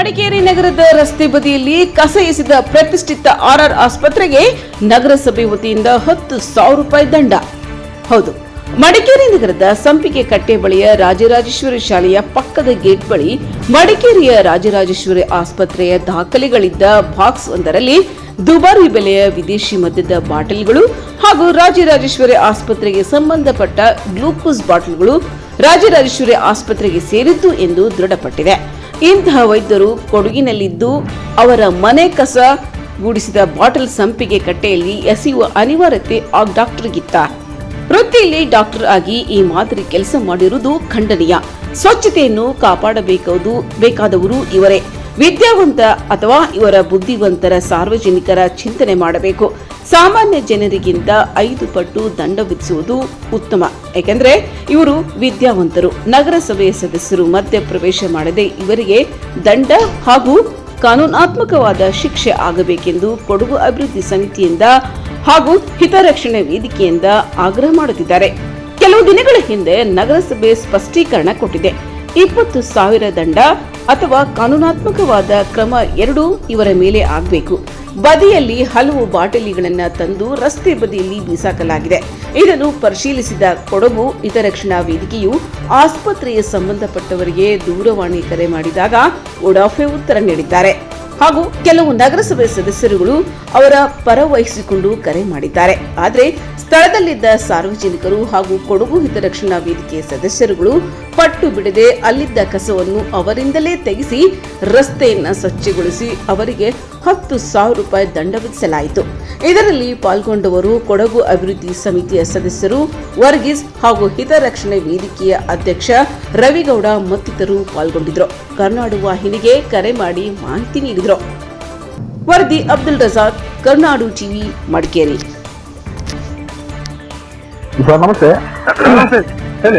ಮಡಿಕೇರಿ ನಗರದ ರಸ್ತೆ ಬದಿಯಲ್ಲಿ ಕಸ ಎಸೆದ ಪ್ರತಿಷ್ಠಿತ ಆರ್ಆರ್ ಆಸ್ಪತ್ರೆಗೆ ನಗರಸಭೆ ವತಿಯಿಂದ 10,000 ರೂಪಾಯಿ ದಂಡ. ಹೌದು, ಮಡಿಕೇರಿ ನಗರದ ಸಂಪಿಗೆ ಕಟ್ಟೆ ಬಳಿಯ ರಾಜರಾಜೇಶ್ವರಿ ಶಾಲೆಯ ಪಕ್ಕದ ಗೇಟ್ ಬಳಿ ಮಡಿಕೇರಿಯ ರಾಜರಾಜೇಶ್ವರಿ ಆಸ್ಪತ್ರೆಯ ದಾಖಲೆಗಳಿದ್ದ ಬಾಕ್ಸ್ ಒಂದರಲ್ಲಿ ದುಬಾರಿ ಬೆಲೆಯ ವಿದೇಶಿ ಮದ್ಯದ ಬಾಟಲ್ಗಳು ಹಾಗೂ ರಾಜರಾಜೇಶ್ವರಿ ಆಸ್ಪತ್ರೆಗೆ ಸಂಬಂಧಪಟ್ಟ ಗ್ಲೂಕೋಸ್ ಬಾಟಲ್ಗಳು ರಾಜರಾಜೇಶ್ವರಿ ಆಸ್ಪತ್ರೆಗೆ ಸೇರಿದ್ದು ಎಂದು ದೃಢಪಟ್ಟಿದೆ. ಇಂತಹ ವೈದ್ಯರು ಕೊಡಗಿನಲ್ಲಿದ್ದು ಅವರ ಮನೆ ಕಸ ಗೂಡಿಸಿದ ಬಾಟಲ್ ಸಂಪಿಗೆ ಕಟ್ಟೆಯಲ್ಲಿ ಎಸೆಯುವ ಅನಿವಾರ್ಯತೆ ಆ ಡಾಕ್ಟರ್ಗಿತ್ತ. ವೃತ್ತಿಯಲ್ಲಿ ಡಾಕ್ಟರ್ ಆಗಿ ಈ ಮಾದರಿ ಕೆಲಸ ಮಾಡಿರುವುದು ಖಂಡನೀಯ. ಸ್ವಚ್ಛತೆಯನ್ನು ಕಾಪಾಡಬೇಕಾದವರು ಇವರೇ. ವಿದ್ಯಾವಂತ ಅಥವಾ ಇವರ ಬುದ್ಧಿವಂತರ ಸಾರ್ವಜನಿಕರ ಚಿಂತನೆ ಮಾಡಬೇಕು. ಸಾಮಾನ್ಯ ಜನರಿಗಿಂತ 5 ಪಟ್ಟು ದಂಡ ವಿಧಿಸುವುದು ಉತ್ತಮ. ಏಕೆಂದರೆ ಇವರು ವಿದ್ಯಾವಂತರು. ನಗರಸಭೆಯ ಸದಸ್ಯರು ಮಧ್ಯ ಪ್ರವೇಶ ಮಾಡದೆ ಇವರಿಗೆ ದಂಡ ಹಾಗೂ ಕಾನೂನಾತ್ಮಕವಾದ ಶಿಕ್ಷೆ ಆಗಬೇಕೆಂದು ಕೊಡಗು ಅಭಿವೃದ್ಧಿ ಸಮಿತಿಯಿಂದ ಹಾಗೂ ಹಿತರಕ್ಷಣೆ ವೇದಿಕೆಯಿಂದ ಆಗ್ರಹ ಮಾಡುತ್ತಿದ್ದಾರೆ. ಕೆಲವು ದಿನಗಳ ಹಿಂದೆ ನಗರಸಭೆ ಸ್ಪಷ್ಟೀಕರಣ ಕೊಟ್ಟಿದೆ. 20,000 ದಂಡ ಅಥವಾ ಕಾನೂನಾತ್ಮಕವಾದ ಕ್ರಮ ಎರಡೂ ಇವರ ಮೇಲೆ ಆಗಬೇಕು. ಬದಿಯಲ್ಲಿ ಹಲವು ಬಾಟಲಿಗಳನ್ನು ತಂದು ರಸ್ತೆ ಬದಿಯಲ್ಲಿ ಬೀಸಾಕಲಾಗಿದೆ. ಇದನ್ನು ಪರಿಶೀಲಿಸಿದ ಕೊಡಗು ಹಿತರಕ್ಷಣಾ ವೇದಿಕೆಯು ಆಸ್ಪತ್ರೆಯ ಸಂಬಂಧಪಟ್ಟವರಿಗೆ ದೂರವಾಣಿ ಕರೆ ಮಾಡಿದಾಗ ಉಡಾಫೆ ಉತ್ತರ ನೀಡಿದ್ದಾರೆ ಹಾಗೂ ಕೆಲವು ನಗರಸಭೆ ಸದಸ್ಯರುಗಳು ಅವರ ಪರ ವಹಿಸಿಕೊಂಡು ಕರೆ ಮಾಡಿದ್ದಾರೆ. ಆದರೆ ಸ್ಥಳದಲ್ಲಿದ್ದ ಸಾರ್ವಜನಿಕರು ಹಾಗೂ ಕೊಡಗು ಹಿತರಕ್ಷಣಾ ವೇದಿಕೆ ಸದಸ್ಯರುಗಳು ಪಟ್ಟು ಬಿಡದೆ ಅಲ್ಲಿದ್ದ ಕಸವನ್ನು ಅವರಿಂದಲೇ ತೆಗೆಸಿ ರಸ್ತೆಯನ್ನು ಸ್ವಚ್ಛಗೊಳಿಸಿ ಅವರಿಗೆ 10,000 ರೂಪಾಯಿ ದಂಡ ವಿಧಿಸಲಾಯಿತು. ಇದರಲ್ಲಿ ಪಾಲ್ಗೊಂಡವರು ಕೊಡಗು ಅಭಿವೃದ್ಧಿ ಸಮಿತಿಯ ಸದಸ್ಯರು ವರ್ಗೀಸ್ ಹಾಗೂ ಹಿತರಕ್ಷಣೆ ವೇದಿಕೆಯ ಅಧ್ಯಕ್ಷ ರವಿಗೌಡ ಮತ್ತಿತರರು ಪಾಲ್ಗೊಂಡಿದ್ರು. ಕರ್ನಾಡು ವಾಹಿನಿಗೆ ಕರೆ ಮಾಡಿ ಮಾಹಿತಿ ನೀಡಿದರು. ವರದಿ ಅಬ್ದುಲ್ ರಜಾಕ್, ಕರ್ನಾಡು ಟಿವಿ, ಮಡಿಕೇರಿ. ಸರ್ ನಮಸ್ತೆ.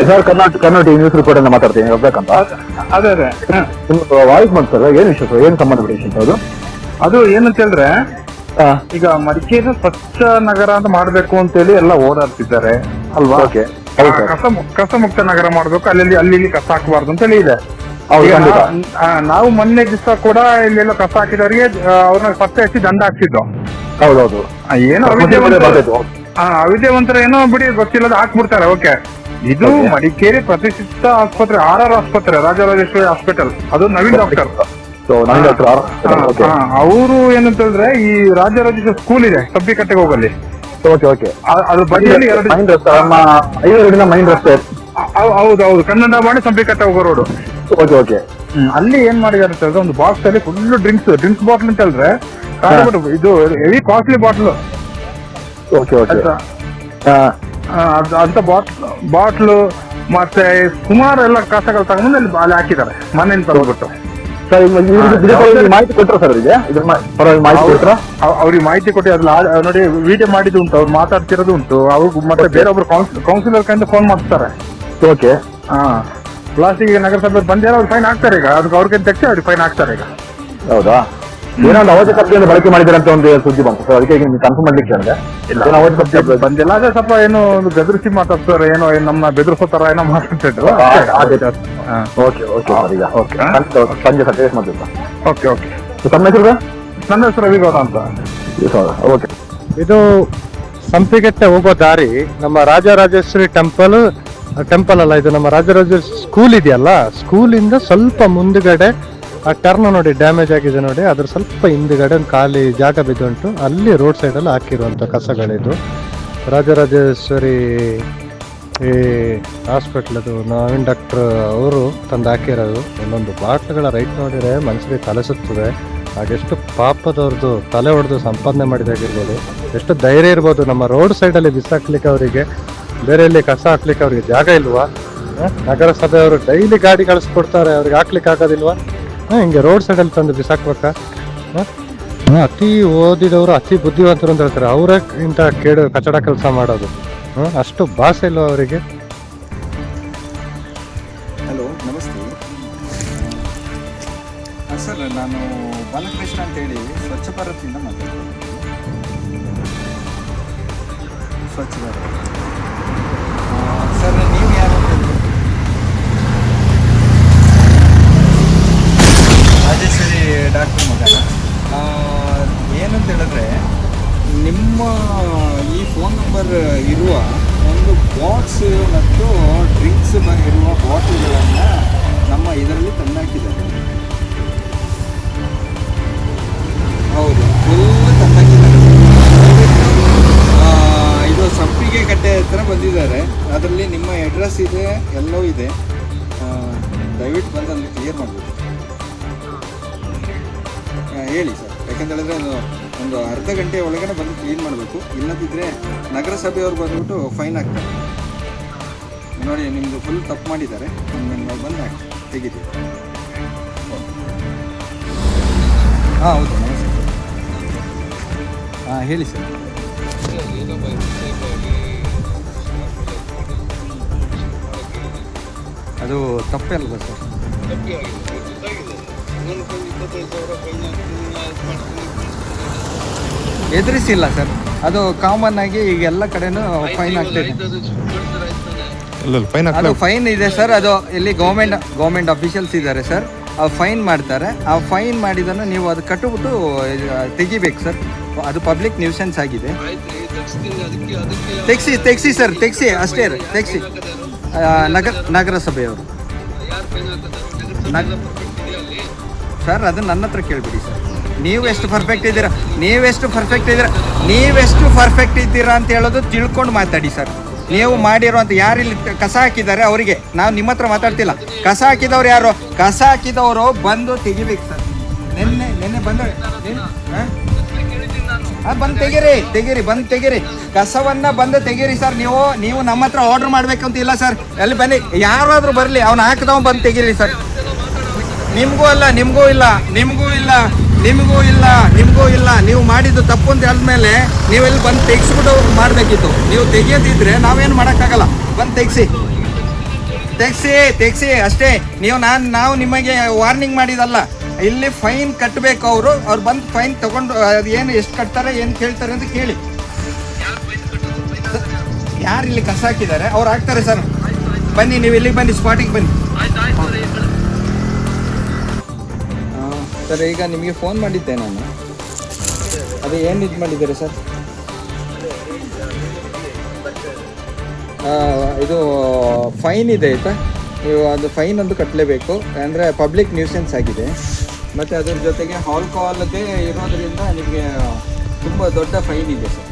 Sir Karnataka TV news report ಇಂದ ಮಾತಾಡ್ತೀನಿ. ಹೋಗ್ಬೇಕಂತ ಅದೇ ನಿಮ್ದು ವಾಯ್ಸ್ ಬಂತು ಸರ್. ಏನ್ ವಿಷಯ ಸರ್? ಏನ್ ಸಂಬಂಧ ವಿಷಯ ಅದು? ಅದು ಏನಂತ ಹೇಳಿದ್ರೆ, ಈಗ ಮಡಿಕೇರಿ ಸ್ವಚ್ಛ ನಗರ ಅಂತ ಮಾಡ್ಬೇಕು ಅಂತೇಳಿ ಎಲ್ಲ ಓಡಾಡ್ತಿದ್ದಾರೆ ಅಲ್ವಾ? ಕಸ ಮುಕ್ತ ನಗರ ಮಾಡ್ಬೇಕು, ಅಲ್ಲಿ ಕಸ ಹಾಕಬಾರ್ದು ಅಂತ ಹೇಳಿ ಇದೆ. ನಾವು ಮೊನ್ನೆ ದಿವಸ ಕೂಡ ಇಲ್ಲೆಲ್ಲ ಕಸ ಹಾಕಿದವರಿಗೆ ಅವ್ರನ್ನ ಪತ್ತೆ ಹಚ್ಚಿ ದಂಡ ಹಾಕ್ಸಿದ್ದು. ಹೌದೌದು. ಏನೋ ಅವಿದ್ಯಾವಂತರ ಏನೋ ಬಿಡಿ ಗೊತ್ತಿಲ್ಲದ ಹಾಕ್ಬಿಡ್ತಾರೆ. ಓಕೆ, ಇದು ಮಡಿಕೇರಿ ಪ್ರತಿಷ್ಠಿತ ಆಸ್ಪತ್ರೆ, ಆರ್ಆರ್ ಆಸ್ಪತ್ರೆ, ರಾಜರಾಜೇಶ್ವರಿ ಹಾಸ್ಪಿಟಲ್. ಅದು ನವೀನ್ ಡಾಕ್ಟರ್ ಅವರು ಏನಂತ ಹೇಳಿದ್ರೆ, ಈ ರಾಜರಾಜೇಶ್ವರಿ ಸ್ಕೂಲ್ ಇದೆ ಸಂಪಿಕಟ್ಟೆಗೆ ಹೋಗಲ್ಲಿ. ಅದ್ರ ಬದಿಯಲ್ಲಿ ಹೌದೌದು, ಕನ್ನಡ ಮಾಡಿ ಸಂಪಿಕಟ್ಟೆ ಹೋಗೋ ರೋಡು. ಅಲ್ಲಿ ಏನ್ ಮಾಡಿದಾರೆ ಅಂತ ಹೇಳಿದ್ರೆ, ಒಂದು ಬಾಕ್ಸ್ ಅಲ್ಲಿ ಫುಲ್ ಡ್ರಿಂಕ್ಸ್ ಬಾಟ್ಲ್ ಅಂತ ಹೇಳಿದ್ರೆ ಇದು ಹೆವಿ ಕಾಸ್ಟ್ಲಿ ಬಾಟ್ಲ್ ಅಂತ ಬಾಟ್ಲು ಮತ್ತೆ ಸುಮಾರು ಎಲ್ಲ ಕಸಗಳು ತಗೊಂಡು ಅಲ್ಲಿ ಹಾಕಿದ್ದಾರೆ ಮನೆಯಿಂದ ತಗೊಂಡ್ಬಿಟ್ಟು. ಅವ್ರಿಗೆ ಮಾಹಿತಿ ಕೊಟ್ಟು ಅದ್ರಲ್ಲಿ ನೋಡಿ ವಿಡಿಯೋ ಮಾಡಿದ್ದು ಉಂಟು, ಅವ್ರು ಮಾತಾಡ್ತಿರೋದು ಉಂಟು. ಅವ್ರು ಮತ್ತೆ ಬೇರೊಬ್ರು ಕೌನ್ಸಿಲರ್ ಕೈಯಿಂದ ಫೋನ್ ಮಾಡ್ತಾರೆ. ಓಕೆ, ಪ್ಲಾಸ್ಟಿಕ್ ನಗರಸಭೆ ಬಂದಿರೋ ಅವ್ರು ಫೈನ್ ಹಾಕ್ತಾರೆ. ಈಗ ಅದಕ್ಕೆ ಅವ್ರಿಗೆ ತೆಗ್ಸಿ ಅವ್ರಿಗೆ ಫೈನ್ ಹಾಕ್ತಾರೆ. ಈಗ ಹೌದಾ? ಏನೊಂದು ಅವಾಜ ಶಬ್ದವನ್ನು ಬಳಕೆ ಮಾಡಿದ್ದಾರೆ ಅಂತ ಒಂದು ಸುದ್ದಿ ಬಂತು ಸರ್. ಅದಕ್ಕೆ ಕನ್ಫರ್ಮ್ ಮಾಡ್ಲಿಕ್ಕೆ ಹೇಳಿದೆ. ಅವಾಜ ಶಬ್ದ ಬಂದಿಲ್ಲ. ಅದೇ ಸ್ವಲ್ಪ ಏನೋ ಒಂದು ಬೆದರಿಸಿ ಮಾತಾಡ್ತಾರೆ, ಏನೋ ನಮ್ಮ ಬೆದರಿಸೋ ತರ ಏನೋ ಮಾತಾಡ್ತಿದ್ರು. ಸಂಜೆ ಸರ್ ಮಾಡ್ತೀವಿ. Okay okay. ತಮ್ಮ ಹೆಸರು? ನನ್ನ ಹೆಸರು ರವಿಗೌಡ ಅಂತ. ಓಕೆ. ಇದು ಸಂಪಿಗೆಟ್ಟೆ ಹೋಗೋ ದಾರಿ ನಮ್ಮ ರಾಜರಾಜೇಶ್ವರಿ ಟೆಂಪಲ್ ಅಲ್ಲ, ಇದು ನಮ್ಮ ರಾಜರಾಜೇಶ್ವರಿ ಸ್ಕೂಲ್ ಇದೆಯಲ್ಲ, ಸ್ಕೂಲಿಂದ ಸ್ವಲ್ಪ ಮುಂದುಗಡೆ ಆ ಟರ್ನ್ ನೋಡಿ ಡ್ಯಾಮೇಜ್ ಆಗಿದೆ ನೋಡಿ, ಅದ್ರ ಸ್ವಲ್ಪ ಹಿಂದುಗಡೆ ಒಂದು ಖಾಲಿ ಜಾಗ ಬಿದ್ದುಂಟು. ಅಲ್ಲಿ ರೋಡ್ ಸೈಡಲ್ಲಿ ಹಾಕಿರುವಂಥ ಕಸಗಳಿದು. ರಾಜರಾಜೇಶ್ವರಿ ಈ ಹಾಸ್ಪಿಟ್ಲದು ನವೀನ್ ಡಾಕ್ಟರ್ ಅವರು ತಂದು ಹಾಕಿರೋದು. ಒಂದೊಂದು ಬಾಟ್ಲುಗಳ ರೈಟ್ ನೋಡಿದರೆ ಮನಸ್ಸಿಗೆ ತಲೆಸುತ್ತದೆ. ಹಾಗೆಷ್ಟು ಪಾಪದವ್ರದ್ದು ತಲೆ ಹೊಡೆದು ಸಂಪಾದನೆ ಮಾಡಿದಾಗಿರ್ಬೋದು, ಎಷ್ಟು ಧೈರ್ಯ ಇರ್ಬೋದು. ನಮ್ಮ ರೋಡ್ ಸೈಡಲ್ಲಿ ಬಿಸಾಕ್ಲಿಕ್ಕೆ ಅವರಿಗೆ, ಬೇರೆ ಎಲ್ಲಿ ಕಸ ಹಾಕ್ಲಿಕ್ಕೆ ಅವ್ರಿಗೆ ಜಾಗ ಇಲ್ವಾ? ನಗರಸಭೆಯವರು ಡೈಲಿ ಗಾಡಿ ಕಳಿಸ್ಕೊಡ್ತಾರೆ, ಅವ್ರಿಗೆ ಹಾಕ್ಲಿಕ್ಕೆ ಆಗೋದಿಲ್ವಾ? ಹಿಂಗೆ ರೋಡ್ ಸೈಡಲ್ಲಿ ತಂದು ಬಿಸಾಕ್ಬೇಕಾ? ಅತಿ ಓದಿದವರು ಅತಿ ಬುದ್ಧಿವಂತರು ಅಂತ ಹೇಳ್ತಾರೆ, ಅವರೇ ಇಂಥ ಕಚಡ ಕೆಲಸ ಮಾಡೋದು. ಅಷ್ಟು ಭಾಷೆ ಇಲ್ವಾ ಅವರಿಗೆ? ಹಲೋ, ನಮಸ್ತೆ ಸರ್. ನಾನು ಬಾಲಕೃಷ್ಣ ಅಂತೇಳಿ ಸ್ವಚ್ಛ ಭಾರತಿಂದ ಮಾತಾಡ್ತೀನಿ. ಸ್ವಚ್ಛ ಭಾರತ್ ಸರ್, ನೀವು ಯಾರು? ರಾಜೇಶ್ವರಿ ಇರುವ ಒಂದು ಬಾಕ್ಸ್ ಮತ್ತು ಡ್ರಿಂಕ್ಸ್ ಇರುವ ಬಾಟಲ್ಗಳನ್ನು ನಮ್ಮ ಇದರಲ್ಲಿ ತಂದಾಕಿದ್ದಾರೆ. ಹೌದು, ಫುಲ್ ತಂದಾಕಿದ್ದಾರೆ. ಇದು ಸಂಪಿಗೆ ಕಟ್ಟೆ ಹತ್ರ ಬಂದಿದ್ದಾರೆ. ಅದರಲ್ಲಿ ನಿಮ್ಮ ಅಡ್ರೆಸ್ ಇದೆ, ಎಲ್ಲವೂ ಇದೆ. ದಯವಿಟ್ಟು ಬಂದು ಅಲ್ಲಿ ಕ್ಲಿಯರ್ ಮಾಡಬೇಕು. ಹೇಳಿ ಸರ್, ಯಾಕಂತೇಳಿದ್ರೆ ಒಂದು ಅರ್ಧ ಗಂಟೆ ಒಳಗಡೆ ಬಂದು ಕ್ಲೀನ್ ಮಾಡಬೇಕು. ಇಲ್ಲದಿದ್ದರೆ ನಗರಸಭೆಯವ್ರು ಬಂದುಬಿಟ್ಟು ಫೈನ್ ಹಾಕ್ತಾರೆ. ನೋಡಿ, ನಿಮ್ಮದು ಫುಲ್ ತಪ್ಪು ಮಾಡಿದ್ದಾರೆ. ನಾವು ಬಂದು ಹಾಕಿ ತೆಗಿತೀವಿ. ಹಾಂ, ಹೌದು, ನಮಸ್ತೆ. ಹಾಂ, ಹೇಳಿ ಸರ್. ಅದು ತಪ್ಪೇ ಅಲ್ವಾ ಸರ್? ಎದುರಿಸಿಲ್ಲ ಸರ್, ಅದು ಕಾಮನ್ ಆಗಿ ಈಗ ಎಲ್ಲ ಕಡೆನೂ ಫೈನ್ ಆಗ್ತಿದೆ. ಅದು ಫೈನ್ ಇದೆ ಸರ್. ಅದು ಇಲ್ಲಿ ಗೌರ್ಮೆಂಟ್ ಅಫಿಷಿಯಲ್ಸ್ ಇದ್ದಾರೆ ಸರ್. ಆ ಫೈನ್ ಮಾಡ್ತಾರೆ. ಆ ಫೈನ್ ಮಾಡಿದನ್ನು ನೀವು ಅದು ಕಟ್ಟಿಬಿಟ್ಟು ತೆಗಿಬೇಕು ಸರ್. ಅದು ಪಬ್ಲಿಕ್ ನ್ಯೂಸೆನ್ಸ್ ಆಗಿದೆ. ತೆಗ್ಸಿ ಸರ್, ತೆಗ್ಸಿ ಅಷ್ಟೇ, ತೆಗ್ಸಿ. ನಗರಸಭೆಯವರು ಸರ್, ಅದು ನನ್ನ ಹತ್ರ ಕೇಳ್ಬಿಡಿ ಸರ್. ನೀವೆಷ್ಟು ಪರ್ಫೆಕ್ಟ್ ಇದ್ದೀರಾ ಅಂತ ಹೇಳೋದು ತಿಳ್ಕೊಂಡು ಮಾತಾಡಿ ಸರ್. ನೀವು ಮಾಡಿರುವಂಥ ಯಾರು ಇಲ್ಲಿ ಕಸ ಹಾಕಿದ್ದಾರೆ ಅವರಿಗೆ, ನಾವು ನಿಮ್ಮ ಹತ್ರ ಮಾತಾಡ್ತಿಲ್ಲ. ಕಸ ಹಾಕಿದವ್ರು ಯಾರು? ಕಸ ಹಾಕಿದವರು ಬಂದು ತೆಗಿಬೇಕು ಸರ್. ನಿನ್ನೆ ಬಂದು ಬಂದು ತೆಗೀರಿ ಕಸವನ್ನ ಬಂದು ತೆಗೀರಿ ಸರ್. ನೀವು ನಮ್ಮ ಹತ್ರ ಆರ್ಡರ್ ಮಾಡ್ಬೇಕಂತ ಇಲ್ಲ ಸರ್. ಅಲ್ಲಿ ಬನ್ನಿ, ಯಾರಾದ್ರೂ ಬರಲಿ, ಅವ್ನು ಹಾಕಿದವ ಬಂದು ತೆಗೀರಿ ಸರ್. ನಿಮಗೂ ಇಲ್ಲ. ನೀವು ಮಾಡಿದ್ದು ತಪ್ಪು ಅಂತ ಹೇಳಿದ್ಮೇಲೆ ನೀವೆಲ್ಲಿ ಬಂದು ತೆಗಿಸ್ಬಿಟ್ಟು ಮಾಡಬೇಕಿತ್ತು. ನೀವು ತೆಗಿಯೋದಿದ್ರೆ ನಾವೇನು ಮಾಡೋಕ್ಕಾಗಲ್ಲ. ಬಂದು ತೆಗ್ಸಿ ಅಷ್ಟೇ. ನಾವು ನಿಮಗೆ ವಾರ್ನಿಂಗ್ ಮಾಡಿದಲ್ಲ. ಇಲ್ಲಿ ಫೈನ್ ಕಟ್ಟಬೇಕು. ಅವ್ರು ಬಂದು ಫೈನ್ ತಗೊಂಡು ಅದು ಏನು ಎಷ್ಟು ಕಟ್ತಾರೆ, ಏನು ಕೇಳ್ತಾರೆ ಅಂತ ಕೇಳಿ. ಯಾರು ಇಲ್ಲಿ ಕಸ ಹಾಕಿದ್ದಾರೆ ಅವ್ರು ಹಾಕ್ತಾರೆ ಸರ್. ಬನ್ನಿ, ನೀವು ಇಲ್ಲಿಗೆ ಬನ್ನಿ, ಸ್ಪಾಟಿಗೆ ಬನ್ನಿ ಸರ್. ಈಗ ನಿಮಗೆ ಫೋನ್ ಮಾಡಿದ್ದೆ ನಾನು. ಅದು ಏನು ಇದು ಮಾಡಿದ್ದೀರಿ ಸರ್? ಇದು ಫೈನ್ ಇದೆ ಆಯಿತಾ? ನೀವು ಅದು ಫೈನ್ ಒಂದು ಕಟ್ಟಲೇಬೇಕು. ಅಂದರೆ ಪಬ್ಲಿಕ್ ನ್ಯೂಸೆನ್ಸ್ ಆಗಿದೆ. ಮತ್ತು ಅದ್ರ ಜೊತೆಗೆ ಆಲ್ಕೋಹಾಲ್ಗೆ ಇರೋದ್ರಿಂದ ನಿಮಗೆ ತುಂಬ ದೊಡ್ಡ ಫೈನ್ ಇದೆ ಸರ್.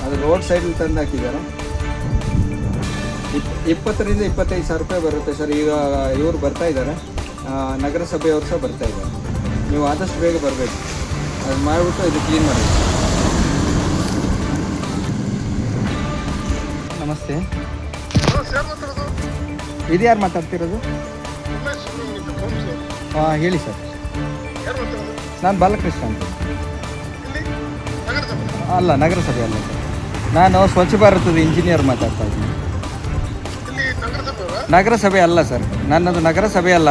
ಅದು ರೋಡ್ ಸೈಡಲ್ಲಿ ತಂದು ಹಾಕಿದ್ದಾರೆ. 20,000 to 25,000 ರೂಪಾಯಿ ಬರುತ್ತೆ ಸರ್. ಈಗ ಇವರು ಬರ್ತಾ ಇದ್ದಾರೆ, ನಗರಸಭೆಯವರು ಸಹ ಬರ್ತಾ ಇದ್ದಾರೆ. ನೀವು ಆದಷ್ಟು ಬೇಗ ಬರಬೇಕು. ಅದು ಮಾಡಿಬಿಟ್ಟು ಇದು ಕ್ಲೀನ್ ಮಾಡಬೇಕು. ನಮಸ್ತೆ. ಇದು ಯಾರು ಮಾತಾಡ್ತಿರೋದು? ಹಾಂ, ಹೇಳಿ ಸರ್. ನಾನು ಬಾಲಕೃಷ್ಣ ಅಂತ. ಅಲ್ಲ, ನಗರಸಭೆ ಅಲ್ಲ ಸರ್. ನಾನು ಸ್ವಚ್ಛ ಭಾರತದ ಇಂಜಿನಿಯರ್ ಮಾತಾಡ್ತಾ ಇದ್ದೀನಿ. ನಗರಸಭೆ ಅಲ್ಲ ಸರ್, ನನ್ನದು ನಗರಸಭೆ ಅಲ್ಲ.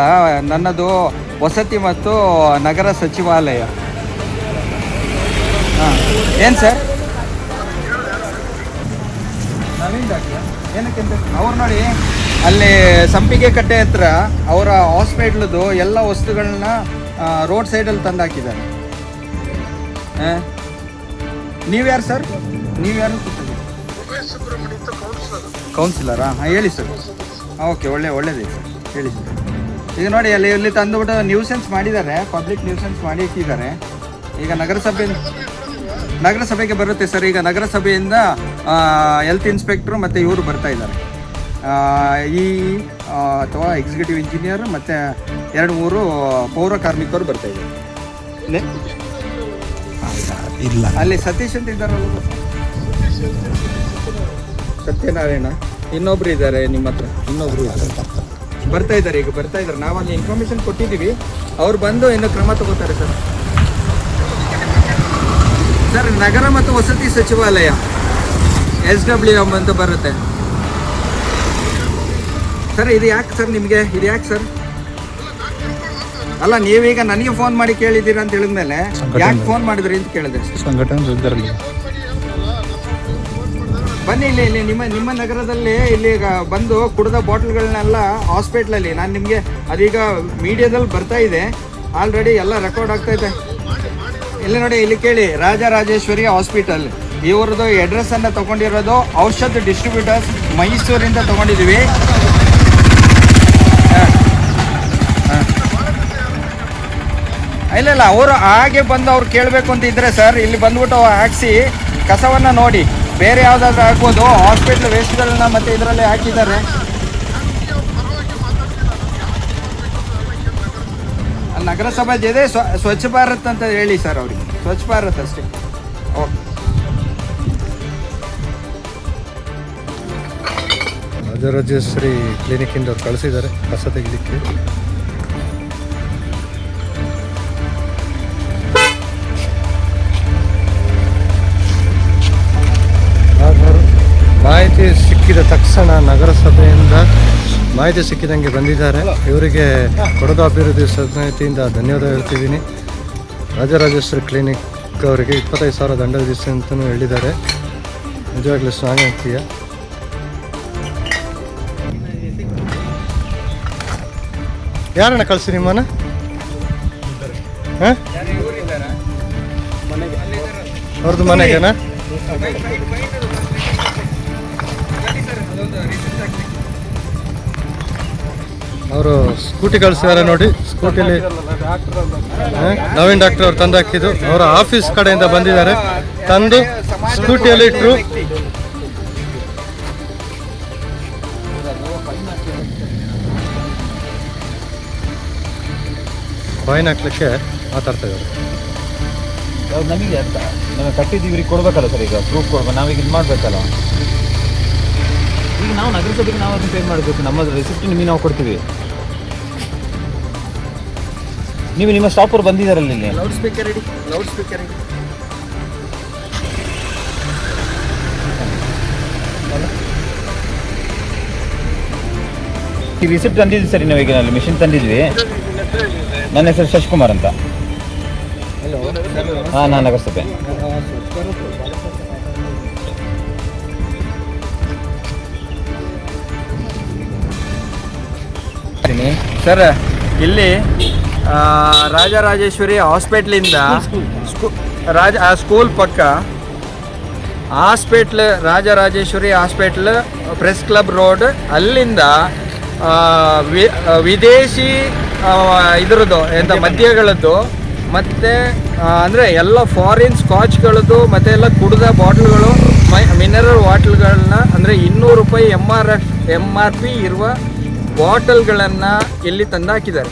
ನನ್ನದು ವಸತಿ ಮತ್ತು ನಗರ ಸಚಿವಾಲಯ. ಹಾಂ, ಏನು ಸರ್? ನವೀನ್ ಡಾಕ್ಟರ್ ಏನಕ್ಕೆಂತ ಅವ್ರು ನೋಡಿ, ಅಲ್ಲಿ ಸಂಪಿಗೆ ಕಟ್ಟೆ ಹತ್ರ ಅವರ ಹಾಸ್ಪಿಟ್ಲದು ಎಲ್ಲ ವಸ್ತುಗಳನ್ನ ರೋಡ್ ಸೈಡಲ್ಲಿ ತಂದು ಹಾಕಿದ್ದಾರೆ. ನೀವ್ಯಾರು ಸರ್? ನೀವ್ಯಾರು? ಕೌನ್ಸಿಲರಾ? ಹಾಂ, ಹೇಳಿ ಸರ್. ಓಕೆ, ಒಳ್ಳೇದೇ ಸರ್, ಹೇಳಿ ಸರ್. ಈಗ ನೋಡಿ, ಇಲ್ಲಿ ತಂದುಬಿಟ್ಟು ನ್ಯೂಸೆನ್ಸ್ ಮಾಡಿದ್ದಾರೆ, ಪಬ್ಲಿಕ್ ನ್ಯೂಸೆನ್ಸ್ ಮಾಡಿ ಇಟ್ಟಿದ್ದಾರೆ. ಈಗ ನಗರಸಭೆಗೆ ಬರುತ್ತೆ ಸರ್. ಈಗ ನಗರಸಭೆಯಿಂದ ಹೆಲ್ತ್ ಇನ್ಸ್ಪೆಕ್ಟ್ರು ಮತ್ತು ಇವರು ಬರ್ತಾ ಇದ್ದಾರೆ. ಅಥವಾ ಎಕ್ಸಿಕ್ಯೂಟಿವ್ ಇಂಜಿನಿಯರ್ ಮತ್ತು 2-3 ಪೌರ ಕಾರ್ಮಿಕರು ಬರ್ತಾ ಇದ್ದಾರೆ. ಇಲ್ಲ, ಅಲ್ಲಿ ಸತೀಶ್ ಅಂತ ಇದ್ದಾರಲ್ಲ, ಸತ್ಯನಾರಾಯಣ, ಇನ್ನೊಬ್ರು ಇದ್ದಾರೆ ನಿಮ್ಮ ಹತ್ರ, ಇನ್ನೊಬ್ರು ಬರ್ತಾ ಇದ್ದಾರೆ. ಈಗ ಬರ್ತಾ ಇದ್ದಾರೆ. ನಾವಲ್ಲಿ ಇನ್ಫಾರ್ಮೇಶನ್ ಕೊಟ್ಟಿದ್ದೀವಿ. ಅವ್ರು ಬಂದು ಇನ್ನು ಕ್ರಮ ತಗೋತಾರೆ ಸರ್. ಸರ್, ನಗರ ಮತ್ತು ವಸತಿ ಸಚಿವಾಲಯ, SWM ಅಂತ ಬರುತ್ತೆ ಸರ್. ಇದು ಯಾಕೆ ಸರ್ ನಿಮಗೆ? ಇದು ಯಾಕೆ ಸರ್? ಅಲ್ಲ, ನೀವೀಗ ನನಗೆ ಫೋನ್ ಮಾಡಿ ಕೇಳಿದ್ದೀರಾ ಅಂತ ಹೇಳಿದ್ಮೇಲೆ ಯಾಕೆ ಫೋನ್ ಮಾಡಿದ್ರಿ ಅಂತ ಕೇಳಿದೆ. ಸಂಘಟನೆ ಬನ್ನಿ, ಇಲ್ಲಿ ನಿಮ್ಮ ನಗರದಲ್ಲಿ ಇಲ್ಲಿ ಬಂದು ಕುಡಿದ ಬಾಟಲ್ಗಳನ್ನೆಲ್ಲ ಹಾಸ್ಪಿಟ್ಲಲ್ಲಿ ನಾನು ನಿಮಗೆ ಅದೀಗ ಮೀಡಿಯಾದಲ್ಲಿ ಬರ್ತಾ ಇದೆ. ಆಲ್ರೆಡಿ ಎಲ್ಲ ರೆಕಾರ್ಡ್ ಆಗ್ತಾ ಇದೆ. ಇಲ್ಲಿ ನೋಡಿ, ಇಲ್ಲಿ ಕೇಳಿ, ರಾಜರಾಜೇಶ್ವರಿ ಹಾಸ್ಪಿಟಲ್ ಇವ್ರದ್ದು ಅಡ್ರೆಸ್ ಅನ್ನ ತಗೊಂಡಿರೋದು ಔಷಧ ಡಿಸ್ಟ್ರಿಬ್ಯೂಟರ್ಸ್ ಮೈಸೂರಿಂದ ತಗೊಂಡಿದ್ದೀವಿ. ಇಲ್ಲ ಅವರು ಹಾಗೆ ಬಂದು ಅವ್ರು ಕೇಳಬೇಕು ಅಂತ ಇದ್ರೆ ಸರ್ ಇಲ್ಲಿ ಬಂದ್ಬಿಟ್ಟು ಹಾಕ್ಸಿ ಕಸವನ್ನು ನೋಡಿ ಬೇರೆ ಯಾವುದಾದ್ರೂ ಹಾಕ್ಬೋದು. ಹಾಸ್ಪಿಟ್ಲ್ ವೇಸ್ಟ್ಗಳನ್ನ ಮತ್ತೆ ಇದರಲ್ಲಿ ಹಾಕಿದ್ದಾರೆ. ನಗರಸಭೆ ಜೊತೆ ಸ್ವಚ್ಛ ಭಾರತ್ ಅಂತ ಹೇಳಿ ಸರ್ ಅವ್ರಿಗೆ, ಸ್ವಚ್ಛ ಭಾರತ್ ಅಷ್ಟೇ. ಓಕೆ. ರಾಜರಾಜೇಶ್ವರಿ ಕ್ಲಿನಿಕ್ಕಿಂದ ಅವ್ರು ಕಳಿಸಿದ್ದಾರೆ ಕಸ ತೆಗಿಲಿಕ್ಕೆ. ಮಾಹಿತಿ ಸಿಕ್ಕಿದ ತಕ್ಷಣ ನಗರಸಭೆಯಿಂದ ಮಾಹಿತಿ ಸಿಕ್ಕಿದಂಗೆ ಬಂದಿದ್ದಾರೆ. ಇವರಿಗೆ ಕೊಡಗು ಅಭಿವೃದ್ಧಿ ಸಮಿತಿಯಿಂದ ಧನ್ಯವಾದ ಹೇಳ್ತಿದ್ದೀನಿ. ರಾಜರಾಜೇಶ್ವರಿ ಕ್ಲಿನಿಕ್ ಅವರಿಗೆ 25,000 ದಂಡ ವಿಧಿಸಿ ಅಂತಲೂ ಹೇಳಿದ್ದಾರೆ. ನಿಜವಾಗ್ಲೂ ಶ್ಲಾಘನೀಯ. ಯಾರನ್ನ ಕಳಿಸಿ ನಿಮ್ಮನ್ನ? ಅವ್ರದ್ದು ಮನೆಗೆನಾ? ಅವರು ಸ್ಕೂಟಿ ಕಳಿಸಿದಾರೆ ನೋಡಿ. ಸ್ಕೂಟಿಲಿ ನವೀನ್ ಡಾಕ್ಟರ್ ಅವ್ರು ತಂದು ಹಾಕಿದ್ದು. ಅವರ ಆಫೀಸ್ ಕಡೆಯಿಂದ ಬಂದಿದ್ದಾರೆ, ತಂದು ಸ್ಕೂಟಿಯಲ್ಲಿ ಇಟ್ಟರು. ಫೈನ್ ಹಾಕ್ಲಿಕ್ಕೆ ಮಾತಾಡ್ತಾ ಇದ್ದಾರೆ. ನಮಗೆ ಅಂತ ನಾವು ಕಟ್ಟಿದ್ದೀವಿ, ಇವ್ರಿಗೆ ಕೊಡ್ಬೇಕಲ್ಲ ಸರ್. ಈಗ ಪ್ರೂಫ್ ಕೊಡ್ಬೇಕು, ನಾವೀಗ ಇದು ಮಾಡಬೇಕಲ್ಲ. ಈಗ ನಾವು ನಗರಸಭೆಗೆ ನಾವು ಅದನ್ನು ಪೇ ಮಾಡಬೇಕು. ನಮ್ಮ ರಿಸಿಪ್ಟ್ ನಿಮಗೆ ನಾವು ಕೊಡ್ತೀವಿ. ನೀವು ನಿಮ್ಮ ಸ್ಟಾಪರ್ ಬಂದಿದ್ದಾರಲ್ಲ ಇಲ್ಲಿ. ಲೌಡ್ ಸ್ಪೀಕರ್ ಇಡಿ, ಲೌಡ್ ಸ್ಪೀಕರ್ ಇಡಿ. ಈ ರಿಸಿಪ್ಟ್ ತಂದಿದ್ವಿ ಸರ್. ನಾವೀಗ ಅಲ್ಲಿ ಮಿಷಿನ್ ತಂದಿದ್ವಿ. ನನ್ನ ಹೆಸರು ಶಶಿಕುಮಾರ್ ಅಂತ. ಹಾಂ, ನಾನು ನಗರಸಭೆ. ಸರ್ ಇಲ್ಲಿ ರಾಜರಾಜೇಶ್ವರಿ ಹಾಸ್ಪಿಟ್ಲಿಂದ ಸ್ಕೂಲ್ ಪಕ್ಕ hospital, Rajarajeshwari hospital, press club road, ಅಲ್ಲಿಂದ ವಿದೇಶಿ ಇದರದ್ದು ಎಂಥ ಮದ್ಯಗಳದ್ದು ಮತ್ತು ಅಂದರೆ ಎಲ್ಲ ಫಾರಿನ್ ಸ್ಕಾಚ್ಗಳದ್ದು ಮತ್ತು ಎಲ್ಲ ಕುಡಿದ ಬಾಟ್ಲ್ಗಳು, ಮಿನರಲ್ ಬಾಟ್ಲ್ಗಳನ್ನ ಅಂದರೆ 200 ರೂಪಾಯಿ MRP ಇರುವ ಬಾಟಲ್ಗಳನ್ನು ಇಲ್ಲಿ ತಂದಾಕಿದ್ದಾರೆ.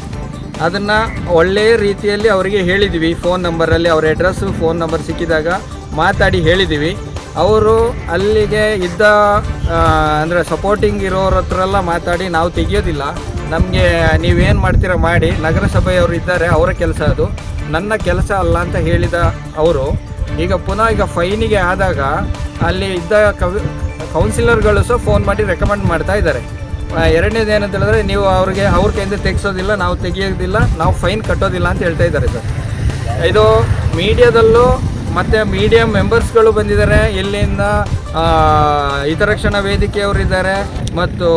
ಅದನ್ನು ಒಳ್ಳೆಯ ರೀತಿಯಲ್ಲಿ ಅವರಿಗೆ ಹೇಳಿದ್ದೀವಿ. ಫೋನ್ ನಂಬರಲ್ಲಿ ಅವ್ರ ಅಡ್ರೆಸ್ಸು, ಫೋನ್ ನಂಬರ್ ಸಿಕ್ಕಿದಾಗ ಮಾತಾಡಿ ಹೇಳಿದ್ದೀವಿ. ಅವರು ಅಲ್ಲಿಗೆ ಇದ್ದ ಅಂದರೆ ಸಪೋರ್ಟಿಂಗ್ ಇರೋರ ಹತ್ರ ಎಲ್ಲ ಮಾತಾಡಿ ನಾವು ತೆಗಿಯೋದಿಲ್ಲ, ನಮಗೆ ನೀವೇನು ಮಾಡ್ತೀರಾ ಮಾಡಿ, ನಗರಸಭೆಯವರು ಇದ್ದಾರೆ, ಅವರ ಕೆಲಸ ಅದು, ನನ್ನ ಕೆಲಸ ಅಲ್ಲ ಅಂತ ಹೇಳಿದ ಅವರು ಈಗ ಪುನಃ ಈಗ ಫೈನಿಗೆ ಆದಾಗ ಅಲ್ಲಿ ಇದ್ದ ಕೌನ್ಸಿಲರ್ಗಳು ಸಹ ಫೋನ್ ಮಾಡಿ ರೆಕಮೆಂಡ್ ಮಾಡ್ತಾ ಇದ್ದಾರೆ. ಎರಡನೇದು ಏನಂತ ಹೇಳಿದ್ರೆ, ನೀವು ಅವ್ರ ಕೈಯಿಂದ ತೆಗೆಸೋದಿಲ್ಲ, ನಾವು ತೆಗಿಯೋದಿಲ್ಲ, ನಾವು ಫೈನ್ ಕಟ್ಟೋದಿಲ್ಲ ಅಂತ ಹೇಳ್ತಾ ಇದ್ದಾರೆ ಸರ್. ಇದು ಮೀಡಿಯಾದಲ್ಲೂ ಮತ್ತು ಮೀಡಿಯಾ ಮೆಂಬರ್ಸ್ಗಳು ಬಂದಿದ್ದಾರೆ, ಇಲ್ಲಿಂದ ಹಿತರಕ್ಷಣಾ ವೇದಿಕೆಯವರಿದ್ದಾರೆ ಮತ್ತು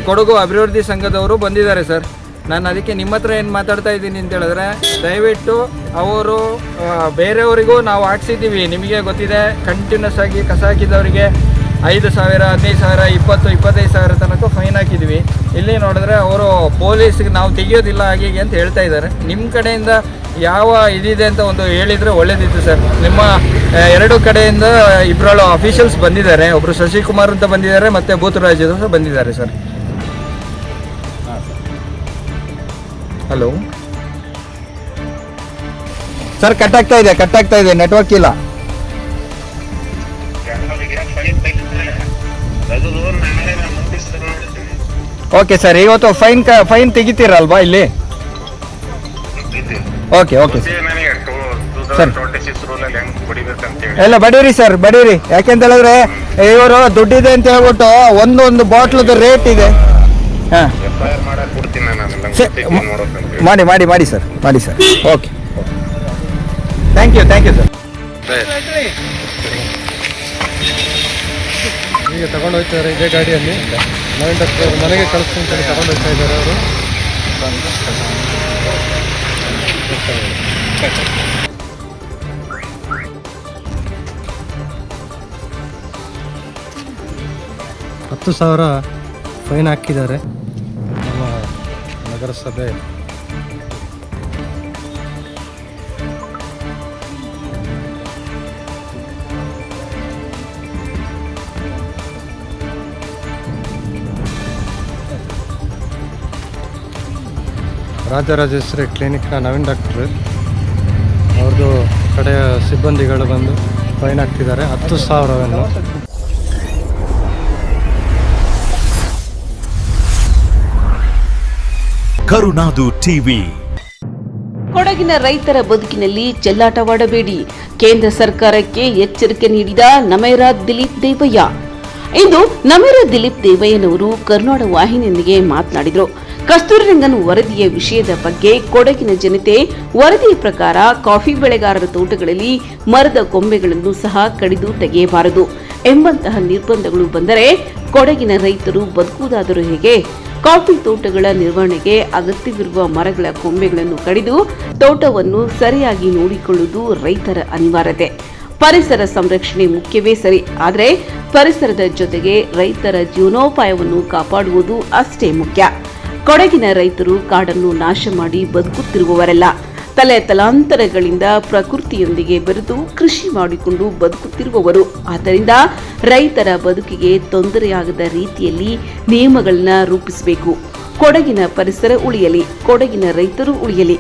ಕೊಡಗು ಅಭಿವೃದ್ಧಿ ಸಂಘದವರು ಬಂದಿದ್ದಾರೆ ಸರ್. ನಾನು ಅದಕ್ಕೆ ನಿಮ್ಮ ಹತ್ರ ಏನು ಮಾತಾಡ್ತಾ ಇದ್ದೀನಿ ಅಂತ ಹೇಳಿದ್ರೆ, ದಯವಿಟ್ಟು ಅವರು ಬೇರೆಯವರಿಗೂ ನಾವು ಹಾಕ್ಸಿದ್ದೀವಿ, ನಿಮಗೆ ಗೊತ್ತಿದೆ, ಕಂಟಿನ್ಯೂಸ್ ಆಗಿ ಕಸ ಹಾಕಿದವರಿಗೆ 5,000, 15,000, 20,000-25,000 ತನಕ ಫೈನ್ ಹಾಕಿದ್ವಿ. ಇಲ್ಲಿ ನೋಡಿದ್ರೆ ಅವರು ಪೊಲೀಸ್ಗೆ ನಾವು ತೆಗಿಯೋದಿಲ್ಲ ಹಾಗೆ ಅಂತ ಹೇಳ್ತಾ ಇದ್ದಾರೆ. ನಿಮ್ಮ ಕಡೆಯಿಂದ ಯಾವ ಇದಿದೆ ಅಂತ ಒಂದು ಹೇಳಿದರೆ ಒಳ್ಳೇದಿತ್ತು ಸರ್. ನಿಮ್ಮ ಎರಡು ಕಡೆಯಿಂದ ಇಬ್ಬರು ಅಫಿಷಿಯಲ್ಸ್ ಬಂದಿದ್ದಾರೆ, ಒಬ್ಬರು ಶಶಿಕುಮಾರ್ ಅಂತ ಬಂದಿದ್ದಾರೆ ಮತ್ತು ಭೂತರಾಜ್ ಸಹ ಬಂದಿದ್ದಾರೆ ಸರ್. ಹಲೋ ಸರ್, ಕಟ್ಟಾಗ್ತಾ ಇದೆ, ನೆಟ್ವರ್ಕ್ ಇಲ್ಲ. ಓಕೆ ಸರ್, ಇವತ್ತು ಫೈನ್ ತೆಗಿತೀರಲ್ವಾ ಇಲ್ಲಿ? ಓಕೆ ಸರ್, ಎಲ್ಲ ಬಡೀರಿ ಸರ್, ಬಡೀರಿ. ಯಾಕೆಂತ ಹೇಳಿದ್ರೆ ಇವರು ದುಡ್ಡಿದೆ ಅಂತ ಹೇಳ್ಬಿಟ್ಟು ಒಂದೊಂದು ಬಾಟ್ಲದ ರೇಟ್ ಇದೆ. ಹಾಂ, ಮಾಡಿ sir, okay, thank you sir. ಈಗ ತಗೊಂಡು ಹೋಗ್ತಿದ್ದಾರೆ ಇದೇ ಗಾಡಿಯಲ್ಲಿ. ನವೀನ್ ಡಾಕ್ಟರ್ ಅವ್ರ ಮನೆಗೆ ಕಳಿಸ್ತೀನಿ ಅಂತ ತಗೊಂಡು ಹೋಗ್ತಾ ಇದ್ದಾರೆ ಅವರು. 10,000 ಫೈನ್ ಹಾಕಿದ್ದಾರೆ ನಮ್ಮ ನಗರಸಭೆ. ರಾಜರಾಜೇಶ್ವರಿ ಕ್ಲಿನಿಕ್ನ ನವೀನ್ ಡಾಕ್ಟ್ರು ಅವ್ರದ್ದು ಕಡೆಯ ಸಿಬ್ಬಂದಿಗಳು ಬಂದು ಫೈನ್ ಹಾಕ್ತಿದ್ದಾರೆ 10,000ವನ್ನು. ಕರುನಾಡು ಟಿವಿ. ಕೊಡಗಿನ ರೈತರ ಬದುಕಿನಲ್ಲಿ ಚೆಲ್ಲಾಟವಾಡಬೇಡಿ, ಕೇಂದ್ರ ಸರ್ಕಾರಕ್ಕೆ ಎಚ್ಚರಿಕೆ ನೀಡಿದ ನಮೇರಾ ದಿಲೀಪ್ ದೇವಯ್ಯ. ಇಂದು ನಮೇರಾ ದಿಲೀಪ್ ದೇವಯ್ಯನವರು ಕರುನಾಡು ವಾಹಿನಿಯೊಂದಿಗೆ ಮಾತನಾಡಿದರು. ಕಸ್ತೂರಿ ರಂಗನ್ ವರದಿಯ ವಿಷಯದ ಬಗ್ಗೆ ಕೊಡಗಿನ ಜನತೆ ವರದಿಯ ಪ್ರಕಾರ ಕಾಫಿ ಬೆಳೆಗಾರರ ತೋಟಗಳಲ್ಲಿ ಮರದ ಕೊಂಬೆಗಳನ್ನು ಸಹ ಕಡಿದು ತೆಗೆಯಬಾರದು ಎಂಬಂತಹ ನಿರ್ಬಂಧಗಳು ಬಂದರೆ ಕೊಡಗಿನ ರೈತರು ಬದುಕುವುದಾದರೂ ಹೇಗೆ? ಕಾಫಿ ತೋಟಗಳ ನಿರ್ವಹಣೆಗೆ ಅಗತ್ಯವಿರುವ ಮರಗಳ ಕೊಂಬೆಗಳನ್ನು ಕಡಿದು ತೋಟವನ್ನು ಸರಿಯಾಗಿ ನೋಡಿಕೊಳ್ಳುವುದು ರೈತರ ಅನಿವಾರ್ಯತೆ. ಪರಿಸರ ಸಂರಕ್ಷಣೆ ಮುಖ್ಯವೇ ಸರಿ, ಆದರೆ ಪರಿಸರದ ಜೊತೆಗೆ ರೈತರ ಜೀವನೋಪಾಯವನ್ನು ಕಾಪಾಡುವುದು ಅಷ್ಟೇ ಮುಖ್ಯ. ಕೊಡಗಿನ ರೈತರು ಕಾಡನ್ನು ನಾಶ ಮಾಡಿ ಬದುಕುತ್ತಿರುವವರಲ್ಲ, ತಲಾಂತರಗಳಿಂದ ಪ್ರಕೃತಿಯೊಂದಿಗೆ ಬೆರೆತು ಕೃಷಿ ಮಾಡಿಕೊಂಡು ಬದುಕುತ್ತಿರುವವರು. ಆದ್ದರಿಂದ ರೈತರ ಬದುಕಿಗೆ ತೊಂದರೆಯಾಗದ ರೀತಿಯಲ್ಲಿ ನಿಯಮಗಳನ್ನ ರೂಪಿಸಬೇಕು. ಕೊಡಗಿನ ಪರಿಸರ ಉಳಿಯಲಿ, ಕೊಡಗಿನ ರೈತರು ಉಳಿಯಲಿ.